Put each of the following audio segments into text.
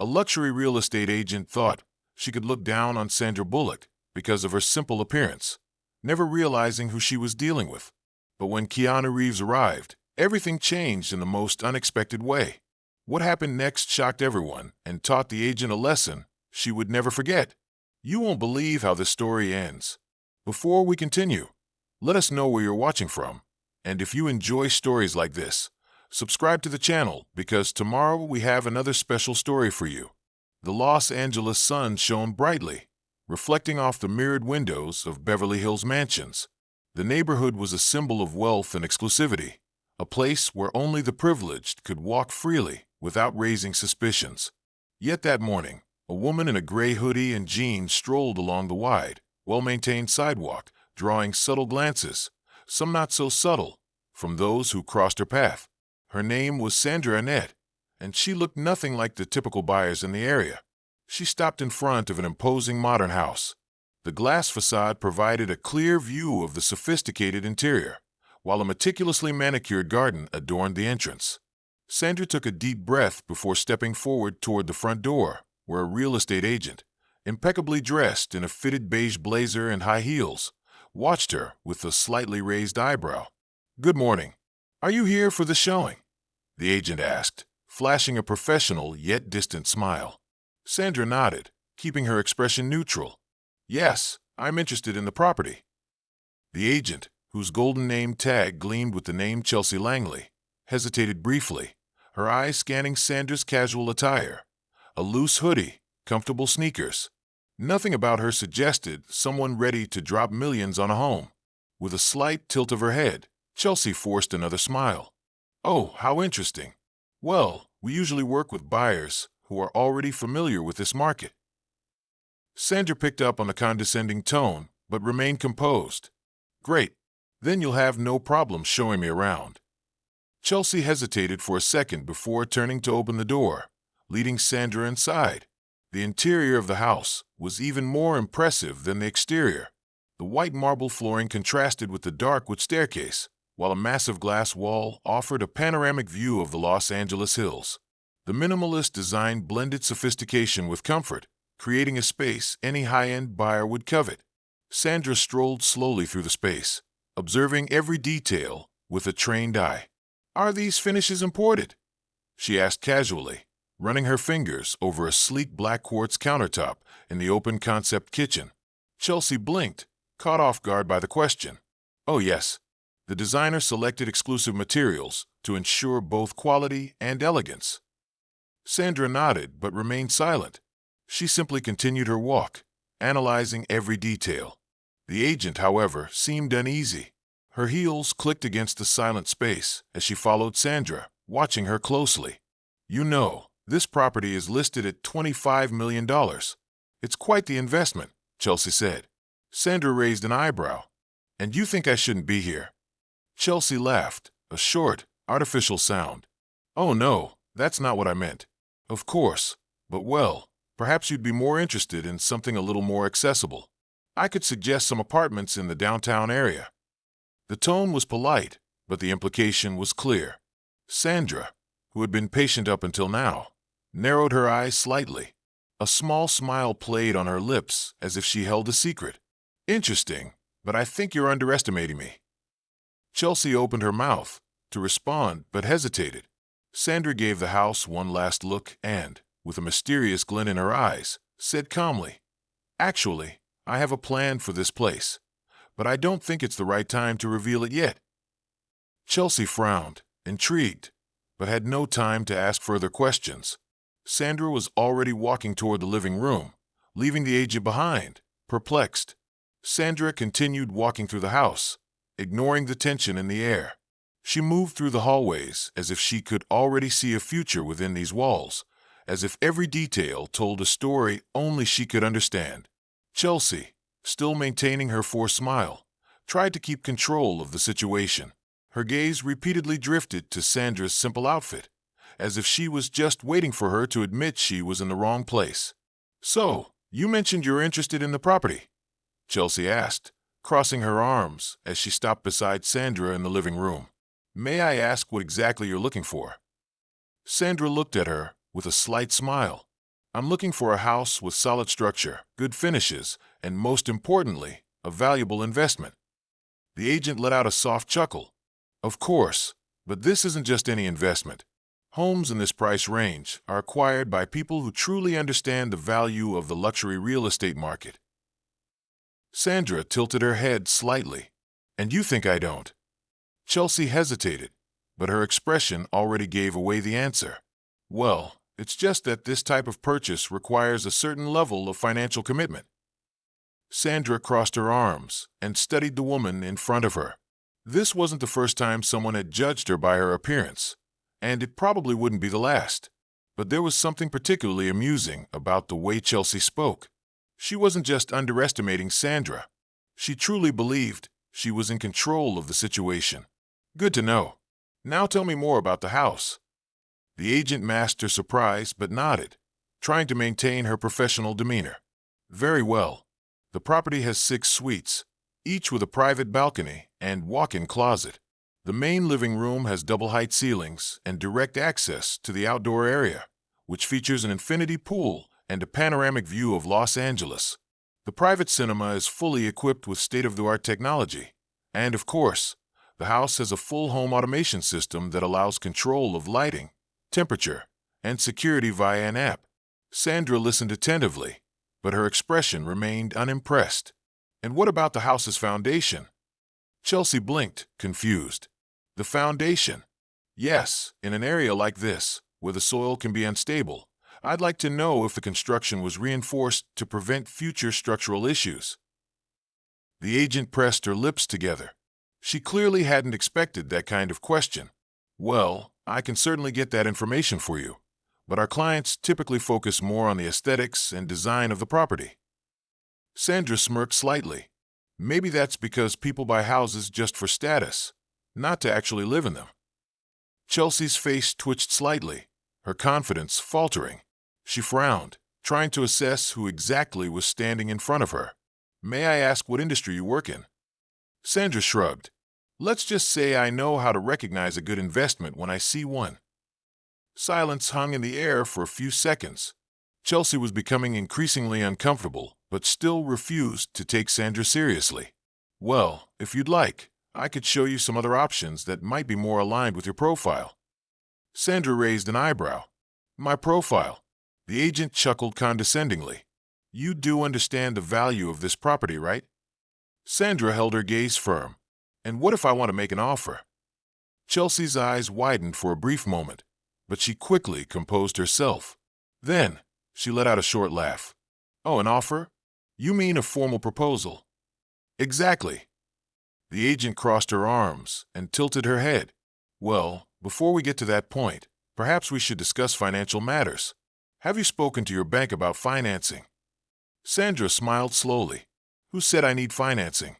A luxury real estate agent thought she could look down on Sandra Bullock because of her simple appearance, never realizing who she was dealing with. But when Keanu Reeves arrived, everything changed in the most unexpected way. What happened next shocked everyone and taught the agent a lesson she would never forget. You won't believe how this story ends. Before we continue, let us know where you're watching from. And if you enjoy stories like this, subscribe to the channel because tomorrow we have another special story for you. The Los Angeles sun shone brightly, reflecting off the mirrored windows of Beverly Hills mansions. The neighborhood was a symbol of wealth and exclusivity, a place where only the privileged could walk freely without raising suspicions. Yet that morning, a woman in a gray hoodie and jeans strolled along the wide, well-maintained sidewalk, drawing subtle glances, some not so subtle, from those who crossed her path. Her name was Sandra Annette, and she looked nothing like the typical buyers in the area. She stopped in front of an imposing modern house. The glass facade provided a clear view of the sophisticated interior, while a meticulously manicured garden adorned the entrance. Sandra took a deep breath before stepping forward toward the front door, where a real estate agent, impeccably dressed in a fitted beige blazer and high heels, watched her with a slightly raised eyebrow. "Good morning. Are you here for the showing?" the agent asked, flashing a professional yet distant smile. Sandra nodded, keeping her expression neutral. "Yes, I'm interested in the property." The agent, whose golden name tag gleamed with the name Chelsea Langley, hesitated briefly, her eyes scanning Sandra's casual attire. A loose hoodie, comfortable sneakers. Nothing about her suggested someone ready to drop millions on a home. With a slight tilt of her head, Chelsea forced another smile. "Oh, how interesting. Well, we usually work with buyers who are already familiar with this market." Sandra picked up on the condescending tone, but remained composed. "Great. Then you'll have no problem showing me around." Chelsea hesitated for a second before turning to open the door, leading Sandra inside. The interior of the house was even more impressive than the exterior. The white marble flooring contrasted with the dark wood staircase, while a massive glass wall offered a panoramic view of the Los Angeles hills. The minimalist design blended sophistication with comfort, creating a space any high-end buyer would covet. Sandra strolled slowly through the space, observing every detail with a trained eye. "Are these finishes imported?" she asked casually, running her fingers over a sleek black quartz countertop in the open concept kitchen. Chelsea blinked, caught off guard by the question. "Oh yes, the designer selected exclusive materials to ensure both quality and elegance." Sandra nodded but remained silent. She simply continued her walk, analyzing every detail. The agent, however, seemed uneasy. Her heels clicked against the silent space as she followed Sandra, watching her closely. "You know, this property is listed at $25 million. It's quite the investment," Chelsea said. Sandra raised an eyebrow. "And you think I shouldn't be here?" Chelsea laughed, a short, artificial sound. "Oh no, that's not what I meant. Of course, but well, perhaps you'd be more interested in something a little more accessible. I could suggest some apartments in the downtown area." The tone was polite, but the implication was clear. Sandra, who had been patient up until now, narrowed her eyes slightly. A small smile played on her lips as if she held a secret. "Interesting, but I think you're underestimating me." Chelsea opened her mouth to respond but hesitated. Sandra gave the house one last look and, with a mysterious glint in her eyes, said calmly, "Actually, I have a plan for this place, but I don't think it's the right time to reveal it yet." Chelsea frowned, intrigued, but had no time to ask further questions. Sandra was already walking toward the living room, leaving the agent behind, perplexed. Sandra continued walking through the house, ignoring the tension in the air. She moved through the hallways as if she could already see a future within these walls, as if every detail told a story only she could understand. Chelsea, still maintaining her forced smile, tried to keep control of the situation. Her gaze repeatedly drifted to Sandra's simple outfit, as if she was just waiting for her to admit she was in the wrong place. "So, you mentioned you're interested in the property?" Chelsea asked, crossing her arms as she stopped beside Sandra in the living room. "May I ask what exactly you're looking for?" Sandra looked at her with a slight smile. I'm looking for a house with solid structure, good finishes, and most importantly, a valuable investment. The agent let out a soft chuckle. Of course, but this isn't just any investment. Homes in this price range are acquired by people who truly understand the value of the luxury real estate market. Sandra tilted her head slightly. And you think I don't? Chelsea hesitated, but her expression already gave away the answer. Well, it's just that this type of purchase requires a certain level of financial commitment. Sandra crossed her arms and studied the woman in front of her. This wasn't the first time someone had judged her by her appearance, and it probably wouldn't be the last. But there was something particularly amusing about the way Chelsea spoke. She wasn't just underestimating Sandra. She truly believed she was in control of the situation. Good to know. Now tell me more about the house. The agent masked her surprise but nodded, trying to maintain her professional demeanor. Very well. The property has 6 suites, each with a private balcony and walk-in closet. The main living room has double-height ceilings and direct access to the outdoor area, which features an infinity pool and a panoramic view of Los Angeles. The private cinema is fully equipped with state-of-the-art technology, and of course, the house has a full home automation system that allows control of lighting, temperature, and security via an app. Sandra listened attentively, but her expression remained unimpressed. And what about the house's foundation? Chelsea blinked, confused. The foundation? Yes, in an area like this, where the soil can be unstable, I'd like to know if the construction was reinforced to prevent future structural issues. The agent pressed her lips together. She clearly hadn't expected that kind of question. Well, I can certainly get that information for you, but our clients typically focus more on the aesthetics and design of the property. Sandra smirked slightly. Maybe that's because people buy houses just for status, not to actually live in them. Chelsea's face twitched slightly, her confidence faltering. She frowned, trying to assess who exactly was standing in front of her. May I ask what industry you work in? Sandra shrugged. Let's just say I know how to recognize a good investment when I see one. Silence hung in the air for a few seconds. Chelsea was becoming increasingly uncomfortable, but still refused to take Sandra seriously. Well, if you'd like, I could show you some other options that might be more aligned with your profile. Sandra raised an eyebrow. My profile? The agent chuckled condescendingly. You do understand the value of this property, right? Sandra held her gaze firm. And what if I want to make an offer? Chelsea's eyes widened for a brief moment, but she quickly composed herself. Then, she let out a short laugh. Oh, an offer? You mean a formal proposal? Exactly. The agent crossed her arms and tilted her head. Well, before we get to that point, perhaps we should discuss financial matters. Have you spoken to your bank about financing? Sandra smiled slowly. Who said I need financing?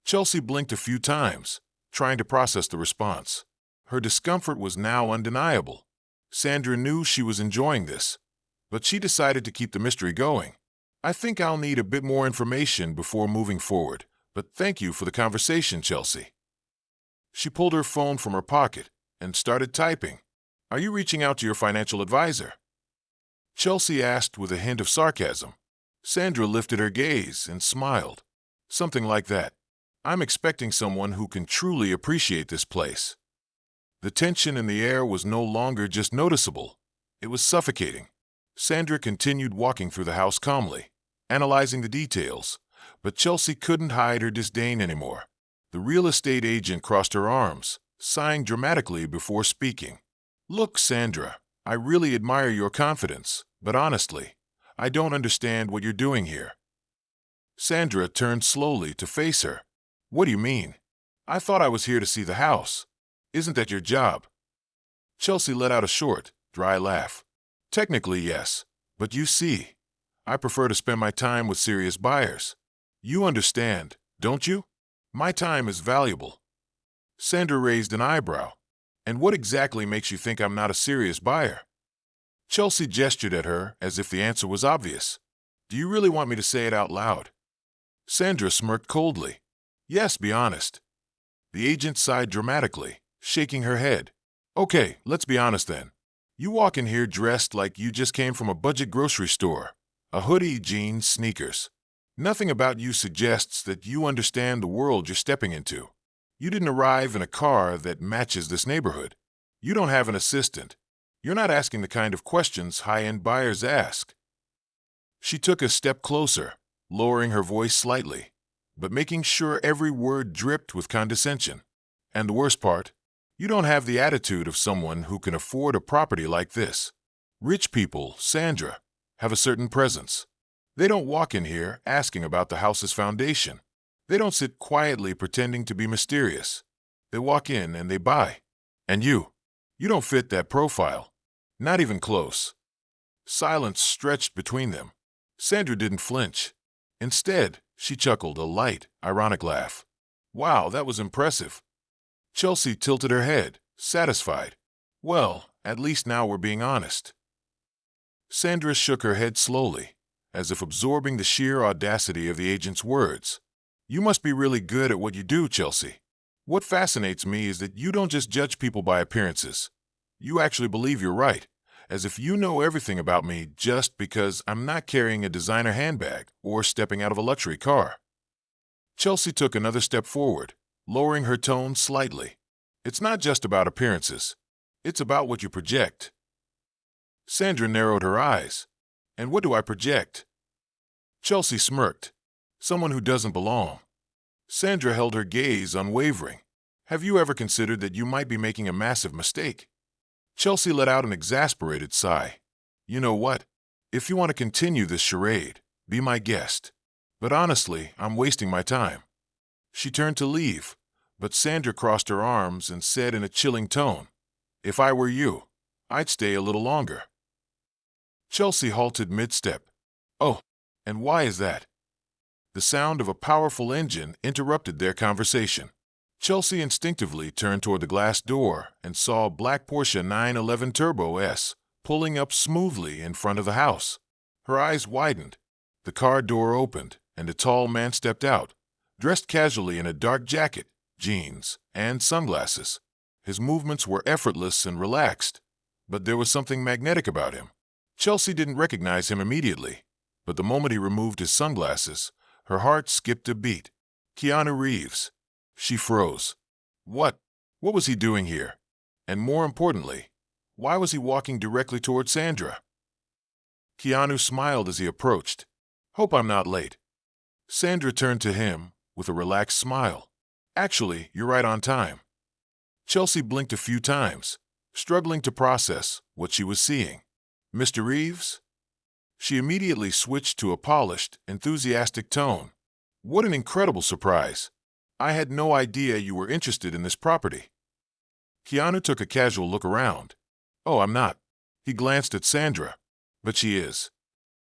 Chelsea blinked a few times, trying to process the response. Her discomfort was now undeniable. Sandra knew she was enjoying this, but she decided to keep the mystery going. I think I'll need a bit more information before moving forward, but thank you for the conversation, Chelsea. She pulled her phone from her pocket and started typing. Are you reaching out to your financial advisor? Chelsea asked with a hint of sarcasm. Sandra lifted her gaze and smiled. Something like that. I'm expecting someone who can truly appreciate this place. The tension in the air was no longer just noticeable. It was suffocating. Sandra continued walking through the house calmly, analyzing the details, but Chelsea couldn't hide her disdain anymore. The real estate agent crossed her arms, sighing dramatically before speaking. Look, Sandra, I really admire your confidence, but honestly, I don't understand what you're doing here. Sandra turned slowly to face her. What do you mean? I thought I was here to see the house. Isn't that your job? Chelsea let out a short, dry laugh. Technically, yes, but you see, I prefer to spend my time with serious buyers. You understand, don't you? My time is valuable. Sandra raised an eyebrow. And what exactly makes you think I'm not a serious buyer? Chelsea gestured at her as if the answer was obvious. Do you really want me to say it out loud? Sandra smirked coldly. Yes, be honest. The agent sighed dramatically, shaking her head. Okay, let's be honest then. You walk in here dressed like you just came from a budget grocery store. A hoodie, jeans, sneakers. Nothing about you suggests that you understand the world you're stepping into. You didn't arrive in a car that matches this neighborhood. You don't have an assistant. You're not asking the kind of questions high-end buyers ask. She took a step closer, lowering her voice slightly, but making sure every word dripped with condescension. And the worst part, you don't have the attitude of someone who can afford a property like this. Rich people, Sandra, have a certain presence. They don't walk in here asking about the house's foundation. They don't sit quietly pretending to be mysterious. They walk in and they buy. And you don't fit that profile. Not even close. Silence stretched between them. Sandra didn't flinch. Instead, she chuckled a light, ironic laugh. Wow, that was impressive. Chelsea tilted her head, satisfied. Well, at least now we're being honest. Sandra shook her head slowly, as if absorbing the sheer audacity of the agent's words. You must be really good at what you do, Chelsea. What fascinates me is that you don't just judge people by appearances. You actually believe you're right, as if you know everything about me just because I'm not carrying a designer handbag or stepping out of a luxury car. Chelsea took another step forward, lowering her tone slightly. It's not just about appearances. It's about what you project. Sandra narrowed her eyes. And what do I project? Chelsea smirked. Someone who doesn't belong. Sandra held her gaze unwavering. Have you ever considered that you might be making a massive mistake? Chelsea let out an exasperated sigh. You know what? If you want to continue this charade, be my guest. But honestly, I'm wasting my time. She turned to leave, but Sandra crossed her arms and said in a chilling tone, If I were you, I'd stay a little longer. Chelsea halted mid-step. Oh, and why is that? The sound of a powerful engine interrupted their conversation. Chelsea instinctively turned toward the glass door and saw a black Porsche 911 Turbo S pulling up smoothly in front of the house. Her eyes widened. The car door opened, and a tall man stepped out, dressed casually in a dark jacket, jeans, and sunglasses. His movements were effortless and relaxed, but there was something magnetic about him. Chelsea didn't recognize him immediately, but the moment he removed his sunglasses, her heart skipped a beat. Keanu Reeves. She froze. What was he doing here? And more importantly, why was he walking directly toward Sandra? Keanu smiled as he approached. Hope I'm not late. Sandra turned to him with a relaxed smile. Actually, you're right on time. Chelsea blinked a few times, struggling to process what she was seeing. Mr. Reeves? She immediately switched to a polished, enthusiastic tone. What an incredible surprise. I had no idea you were interested in this property. Keanu took a casual look around. Oh, I'm not. He glanced at Sandra. But she is.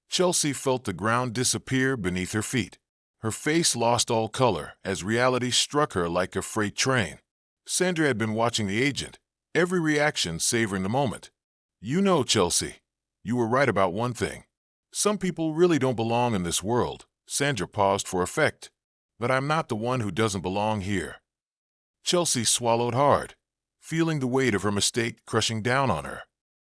Chelsea felt the ground disappear beneath her feet. Her face lost all color as reality struck her like a freight train. Sandra had been watching the agent, every reaction savoring the moment. You know, Chelsea, you were right about one thing. Some people really don't belong in this world. Sandra paused for effect. But I'm not the one who doesn't belong here. Chelsea swallowed hard, feeling the weight of her mistake crushing down on her.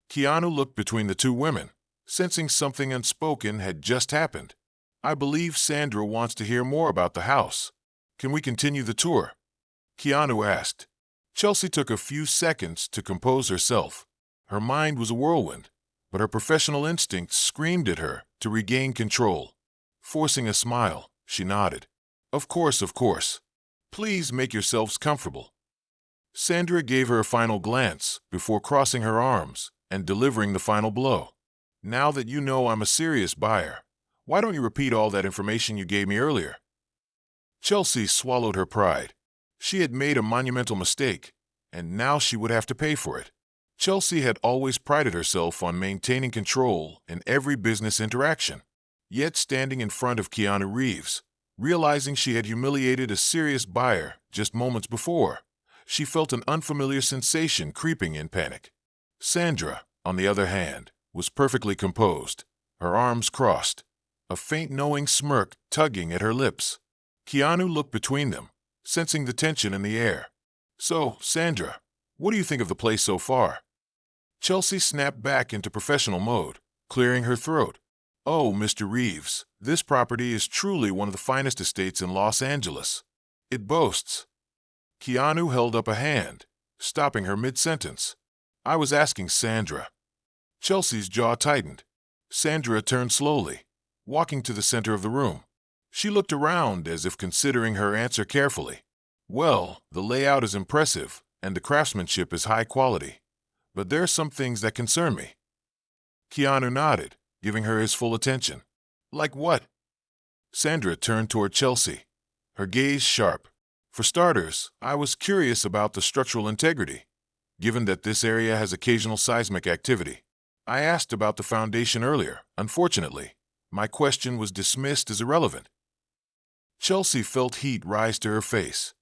Keanu looked between the two women, sensing something unspoken had just happened. I believe Sandra wants to hear more about the house. Can we continue the tour? Keanu asked. Chelsea took a few seconds to compose herself. Her mind was a whirlwind, but her professional instincts screamed at her to regain control. Forcing a smile, she nodded. Of course, of course. Please make yourselves comfortable. Sandra gave her a final glance before crossing her arms and delivering the final blow. Now that you know I'm a serious buyer, why don't you repeat all that information you gave me earlier? Chelsea swallowed her pride. She had made a monumental mistake, and now she would have to pay for it. Chelsea had always prided herself on maintaining control in every business interaction. Yet standing in front of Keanu Reeves, realizing she had humiliated a serious buyer just moments before, she felt an unfamiliar sensation creeping in panic. Sandra, on the other hand, was perfectly composed, her arms crossed, a faint knowing smirk tugging at her lips. Keanu looked between them, sensing the tension in the air. So, Sandra, what do you think of the place so far? Chelsea snapped back into professional mode, clearing her throat. Oh, Mr. Reeves, this property is truly one of the finest estates in Los Angeles. It boasts. Keanu held up a hand, stopping her mid-sentence. I was asking Sandra. Chelsea's jaw tightened. Sandra turned slowly, walking to the center of the room. She looked around as if considering her answer carefully. Well, the layout is impressive, and the craftsmanship is high quality. But there are some things that concern me. Keanu nodded, giving her his full attention. Like what? Sandra turned toward Chelsea, her gaze sharp. For starters, I was curious about the structural integrity, given that this area has occasional seismic activity. I asked about the foundation earlier. Unfortunately, my question was dismissed as irrelevant. Chelsea felt heat rise to her face.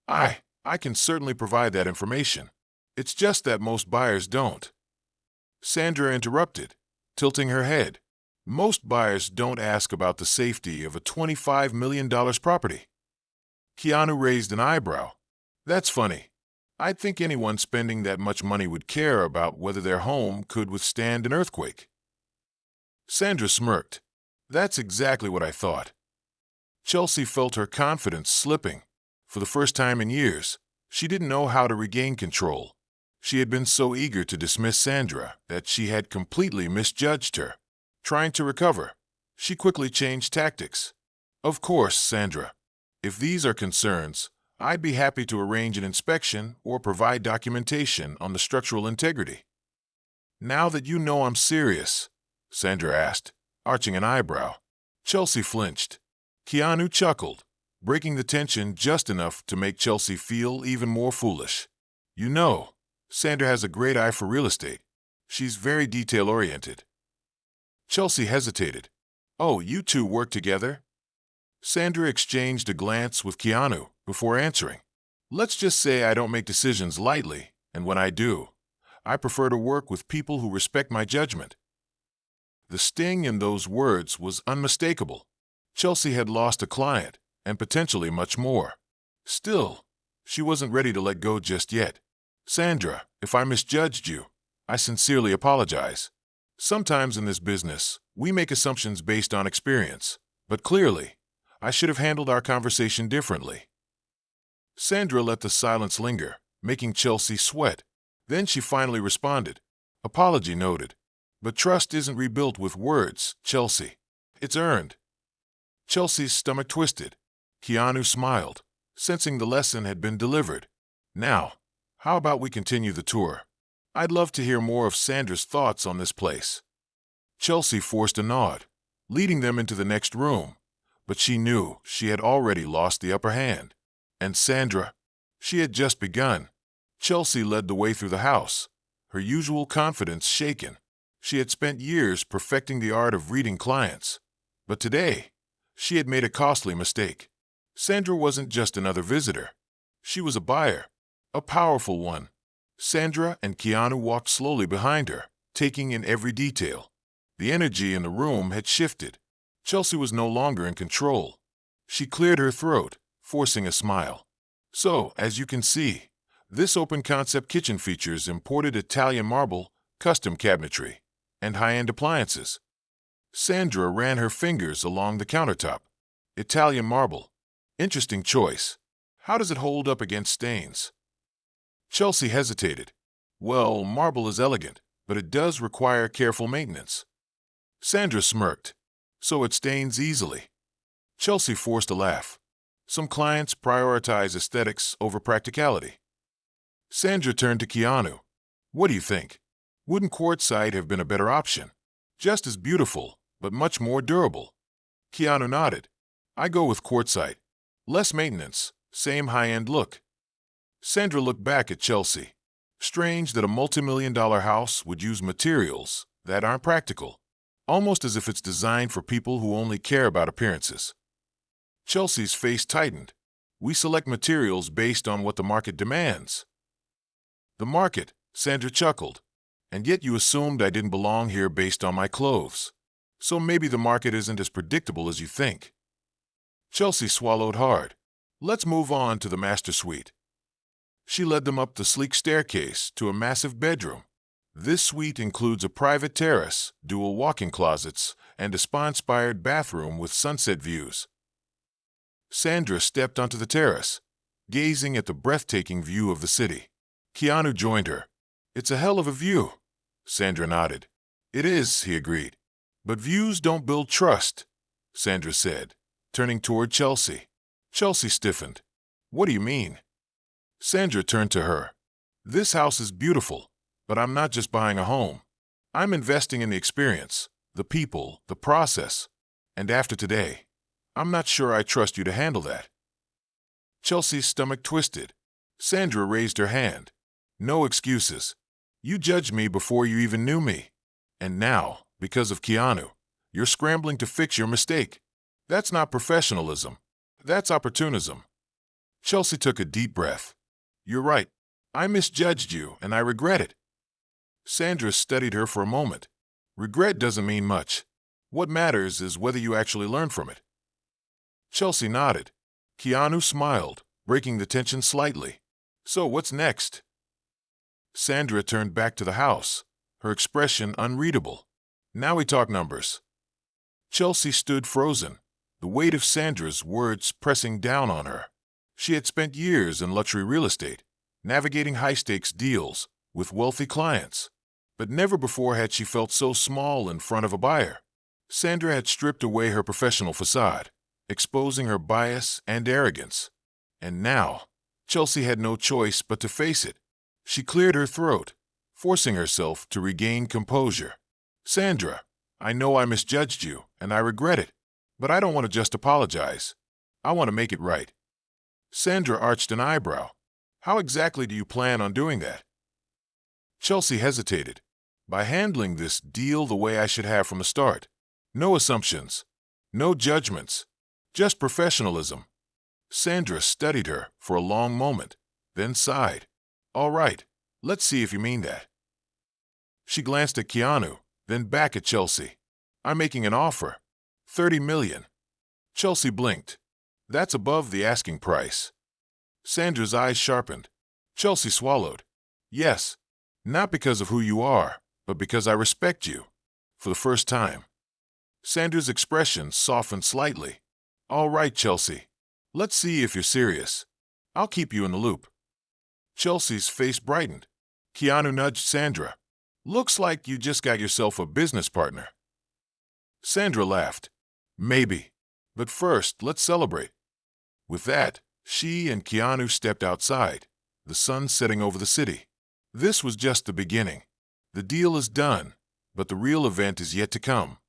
I can certainly provide that information. It's just that most buyers don't. Sandra interrupted, tilting her head. Most buyers don't ask about the safety of a $25 million property. Keanu raised an eyebrow. That's funny. I'd think anyone spending that much money would care about whether their home could withstand an earthquake. Sandra smirked. That's exactly what I thought. Chelsea felt her confidence slipping. For the first time in years, she didn't know how to regain control. She had been so eager to dismiss Sandra that she had completely misjudged her. Trying to recover, she quickly changed tactics. Of course, Sandra. If these are concerns, I'd be happy to arrange an inspection or provide documentation on the structural integrity. Now that you know I'm serious, Sandra asked, arching an eyebrow. Chelsea flinched. Keanu chuckled, breaking the tension just enough to make Chelsea feel even more foolish. You know, Sandra has a great eye for real estate. She's very detail-oriented. Chelsea hesitated. Oh, you two work together? Sandra exchanged a glance with Keanu before answering. Let's just say I don't make decisions lightly, and when I do, I prefer to work with people who respect my judgment. The sting in those words was unmistakable. Chelsea had lost a client, and potentially much more. Still, she wasn't ready to let go just yet. Sandra, if I misjudged you, I sincerely apologize. Sometimes in this business, we make assumptions based on experience, but clearly, I should have handled our conversation differently. Sandra let the silence linger, making Chelsea sweat. Then she finally responded. Apology noted. But trust isn't rebuilt with words, Chelsea. It's earned. Chelsea's stomach twisted. Keanu smiled, sensing the lesson had been delivered. Now, how about we continue the tour? I'd love to hear more of Sandra's thoughts on this place. Chelsea forced a nod, leading them into the next room. But she knew she had already lost the upper hand. And Sandra, she had just begun. Chelsea led the way through the house, her usual confidence shaken. She had spent years perfecting the art of reading clients. But today, she had made a costly mistake. Sandra wasn't just another visitor. She was a buyer, a powerful one. Sandra and Keanu walked slowly behind her, taking in every detail. The energy in the room had shifted. Chelsea was no longer in control. She cleared her throat, forcing a smile. So, as you can see, this open-concept kitchen features imported Italian marble, custom cabinetry, and high-end appliances. Sandra ran her fingers along the countertop. Italian marble. Interesting choice. How does it hold up against stains? Chelsea hesitated. Well, marble is elegant, but it does require careful maintenance. Sandra smirked. So it stains easily. Chelsea forced a laugh. Some clients prioritize aesthetics over practicality. Sandra turned to Keanu. What do you think? Wouldn't quartzite have been a better option? Just as beautiful, but much more durable. Keanu nodded. I go with quartzite. Less maintenance, same high-end look. Sandra looked back at Chelsea. Strange that a multi-million-dollar house would use materials that aren't practical. Almost as if it's designed for people who only care about appearances. Chelsea's face tightened. We select materials based on what the market demands. The market, Sandra chuckled. And yet you assumed I didn't belong here based on my clothes. So maybe the market isn't as predictable as you think. Chelsea swallowed hard. Let's move on to the master suite. She led them up the sleek staircase to a massive bedroom. This suite includes a private terrace, dual walk-in closets, and a spa-inspired bathroom with sunset views. Sandra stepped onto the terrace, gazing at the breathtaking view of the city. Keanu joined her. "It's a hell of a view." Sandra nodded. "It is," he agreed. "But views don't build trust," Sandra said, turning toward Chelsea. Chelsea stiffened. "What do you mean?" Sandra turned to her. "This house is beautiful, but I'm not just buying a home. I'm investing in the experience, the people, the process. And after today, I'm not sure I trust you to handle that." Chelsea's stomach twisted. Sandra raised her hand. "No excuses. You judged me before you even knew me. And now, because of Keanu, you're scrambling to fix your mistake. That's not professionalism. That's opportunism." Chelsea took a deep breath. "You're right. I misjudged you, and I regret it." Sandra studied her for a moment. "Regret doesn't mean much. What matters is whether you actually learn from it." Chelsea nodded. Keanu smiled, breaking the tension slightly. "So what's next?" Sandra turned back to the house, her expression unreadable. "Now we talk numbers." Chelsea stood frozen, the weight of Sandra's words pressing down on her. She had spent years in luxury real estate, navigating high-stakes deals with wealthy clients. But never before had she felt so small in front of a buyer. Sandra had stripped away her professional facade, exposing her bias and arrogance. And now, Chelsea had no choice but to face it. She cleared her throat, forcing herself to regain composure. "Sandra, I know I misjudged you, and I regret it. But I don't want to just apologize. I want to make it right." Sandra arched an eyebrow. "How exactly do you plan on doing that?" Chelsea hesitated. "By handling this deal the way I should have from the start. No assumptions. No judgments. Just professionalism." Sandra studied her for a long moment, then sighed. "All right, let's see if you mean that." She glanced at Keanu, then back at Chelsea. "I'm making an offer. $30 million. Chelsea blinked. "That's above the asking price." Sandra's eyes sharpened. Chelsea swallowed. "Yes, not because of who you are, but because I respect you." For the first time. Sandra's expression softened slightly. "All right, Chelsea. Let's see if you're serious. I'll keep you in the loop." Chelsea's face brightened. Keanu nudged Sandra. "Looks like you just got yourself a business partner." Sandra laughed. "Maybe. But first, let's celebrate." With that, she and Keanu stepped outside, the sun setting over the city. This was just the beginning. The deal is done, but the real event is yet to come.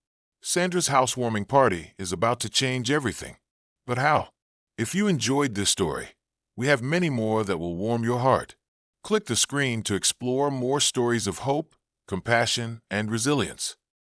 Sandra's housewarming party is about to change everything. But how? If you enjoyed this story, we have many more that will warm your heart. Click the screen to explore more stories of hope, compassion, and resilience.